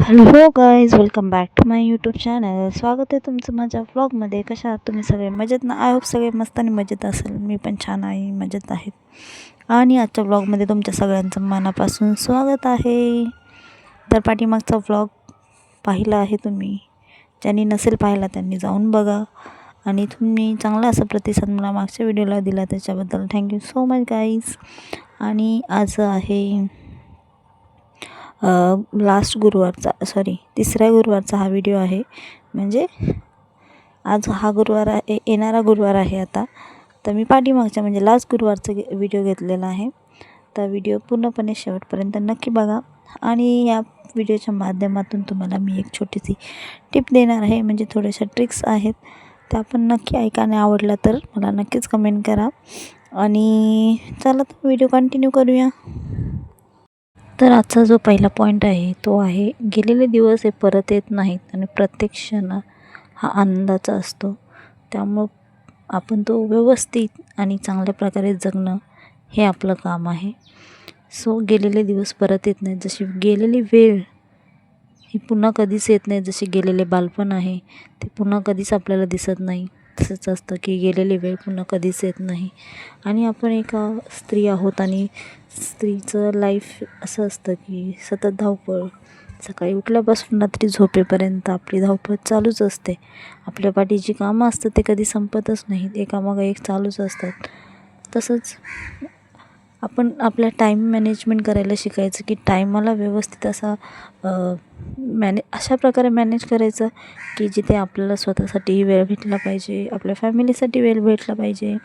Hello guys, welcome back to my YouTube channel. स्वागत आहे तुमचं माझ्या व्लॉगमध्ये. कशा आहात तुम्ही सगळे? मजेत ना? आय होप सगळे मस्त आणि मजेत असेल. मी पण छान आहे, मजेत आहेत. आणि आजच्या व्लॉगमध्ये तुमच्या सगळ्यांचं मनापासून स्वागत आहे. तर पाठीमागचा व्लॉग पाहिला आहे तुम्ही. ज्यांनी नसेल पाहिला त्यांनी जाऊन बघा. आणि तुम्ही चांगला असा प्रतिसाद मला मागच्या व्हिडिओला दिला त्याच्याबद्दल थँक्यू सो मच गाईज. आणि आज आहे तिसऱ्या गुरुवारचा हा व्हिडिओ आहे. म्हणजे आज हा गुरुवार आहे, येणारा गुरुवार आहे आता. तर मी पाठीमागच्या म्हणजे लास्ट गुरुवारचा व्हिडिओ घेतलेला आहे. तर व्हिडिओ पूर्णपणे शेवटपर्यंत नक्की बघा. आणि या व्हिडिओच्या माध्यमातून तुम्हाला मी एक छोटीशी टिप देणार आहे. म्हणजे थोड्याशा ट्रिक्स आहेत त्या पण नक्की ऐका आणि आवडला तर मला नक्कीच कमेंट करा. आणि चला तर व्हिडिओ कंटिन्यू करूया. तर आजचा जो पहिला पॉईंट आहे तो आहे, गेलेले दिवस हे परत येत नाहीत आणि प्रत्येक क्षण हा आनंदाचा असतो. त्यामुळं आपण तो व्यवस्थित आणि चांगल्या प्रकारे जगणं हे आपलं काम आहे. गेलेले दिवस परत येत नाहीत. जशी गेलेली वेळ ही पुन्हा कधीच येत नाही. जसे गेलेले बालपण आहे ते पुन्हा कधीच आपल्याला दिसत नाही. तसंच असतं की गेलेली वेळ पुन्हा कधीच येत नाही. आणि आपण एका स्त्री आहोत आणि स्त्रीचं लाईफ असं असतं की सतत धावपळ. सकाळी उठल्यापासून रात्री झोपेपर्यंत आपली धावपळ चालूच असते. आपल्या पाठी जी कामं असतात ते कधी संपतच नाहीत, एकामागं एक चालूच असतात. तसंच आपण आपल्या टाईम मॅनेजमेंट करायला शिकायचं की टायमाला व्यवस्थित असा अशा प्रकारे मॅनेज करायचं की जिथे आपल्याला स्वतःसाठी वेळ भेटला पाहिजे, आपल्या फॅमिलीसाठी वेळ भेटला पाहिजे,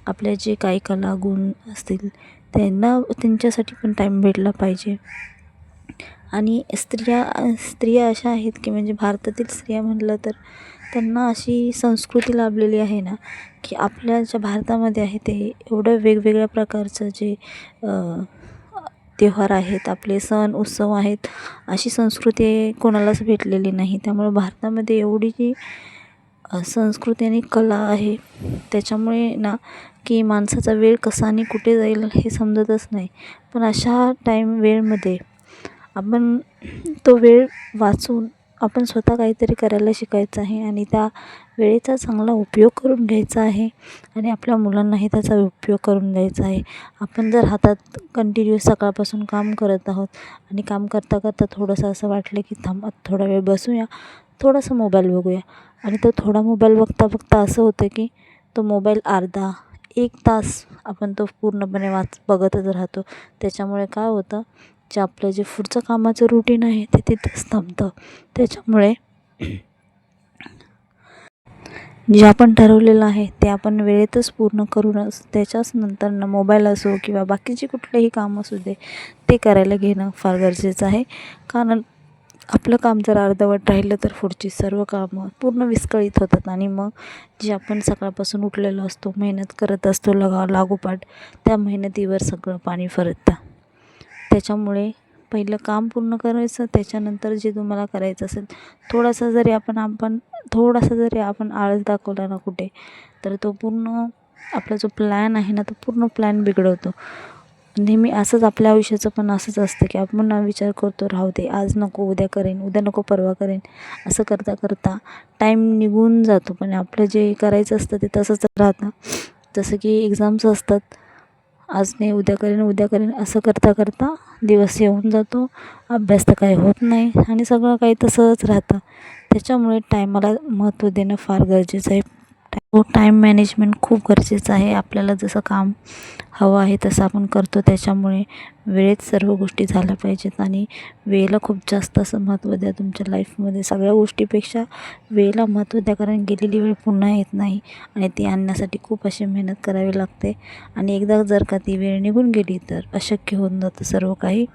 आपल्या जे काही कला गुण असतील त्यांच्यासाठी पण टाईम भेटला पाहिजे. आणि स्त्रिया अशा आहेत की म्हणजे भारतातील स्त्रिया म्हटलं तर त्यांना अशी संस्कृती लाभलेली आहे ना की आपल्या ज्या भारतामध्ये आहे ते एवढं वेगवेगळ्या प्रकारचं जे त्योहार आहेत, आपले सण उत्सव आहेत, अशी संस्कृती कोणालाच भेटलेली नाही. त्यामुळे भारतामध्ये एवढी जी संस्कृती आणि कला आहे त्याच्यामुळे ना की माणसाचा वेळ कसा आणि कुठे जाईल हे समजतच नाही. पण अशा वेळमध्ये आपण तो वेळ वाचून आपण स्वतः काहीतरी करायला शिकायचं आहे आणि त्या वेळेचा चांगला उपयोग करून घ्यायचा आहे आणि आपल्या मुलांनाही त्याचा उपयोग करून द्यायचा आहे. आपण जर हातात कंटिन्यू सकाळपासून काम करत आहोत आणि काम करता करता थोडंसं असं वाटलं की थांब थोडा वेळ बसूया, थोडासा मोबाईल बघूया, आणि तो थोडा मोबाईल बघता बघता असं होतं की तो मोबाईल अर्धा 1 तास आपण तो पूर्णपणे बघतच राहतो. त्याच्यामुळे काय होतं, जे आपलं जे पुढचं कामाचं रुटीन आहे ते तिथंच थांबतं. त्याच्यामुळे जे आपण ठरवलेलं आहे ते आपण वेळेतच पूर्ण करूनच त्याच्याच नंतर मोबाईल असो किंवा बाकीचे कुठलेही काम असू दे ते करायला घेणं फार गरजेचं आहे. कारण आपलं काम जर अर्धवट राहिलं तर पुढची सर्व कामं पूर्ण विस्कळीत होतात आणि मग जे आपण सकाळपासून उठलेलो असतो, मेहनत करत असतो लागोपाठ, त्या मेहनतीवर सगळं पाणी फिरतं. त्याच्यामुळे पहिलं काम पूर्ण करायचं, त्याच्यानंतर जे तुम्हाला करायचं असेल थोडासा जरी आपण आळस दाखवला ना कुठे, तर तो पूर्ण आपला जो प्लॅन आहे ना तो पूर्ण प्लॅन बिघडवतो. नेहमी असंच आपल्या आयुष्याचं पण असंच असतं की आपण विचार करतो राहू दे, आज नको उद्या करेन, उद्या नको परवा करेन, असं करता करता टाईम निघून जातो. पण आपलं जे करायचं असतं ते तसंच राहतं. जसं की एक्झाम्स असतात, आज नाही उद्या करेन असं करता करता दिवस येऊन जातो, अभ्यास तर काही होत नाही आणि सगळं काही तसंच राहतं. त्याच्यामुळे टायमाला महत्त्व देणं फार गरजेचं आहे. टाईम मॅनेजमेंट खूप गरजेचं आहे. आपल्याला जसं काम हवं आहे तसं आपण करतो, त्याच्यामुळे वेळेत सर्व गोष्टी झाल्या पाहिजेत. आणि वेळेला खूप जास्त असं महत्त्व द्या तुमच्या लाईफमध्ये. सगळ्या गोष्टीपेक्षा वेळेला महत्त्व द्या, कारण गेलेली वेळ पुन्हा येत नाही आणि ती आणण्यासाठी खूप अशी मेहनत करावी लागते. आणि एकदा जर का ती वेळ निघून गेली तर अशक्य होऊन जातं सर्व काही.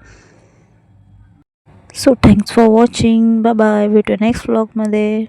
So thanks for watching. Bye bye. भेटू नेक्स्ट व्लॉगमध्ये.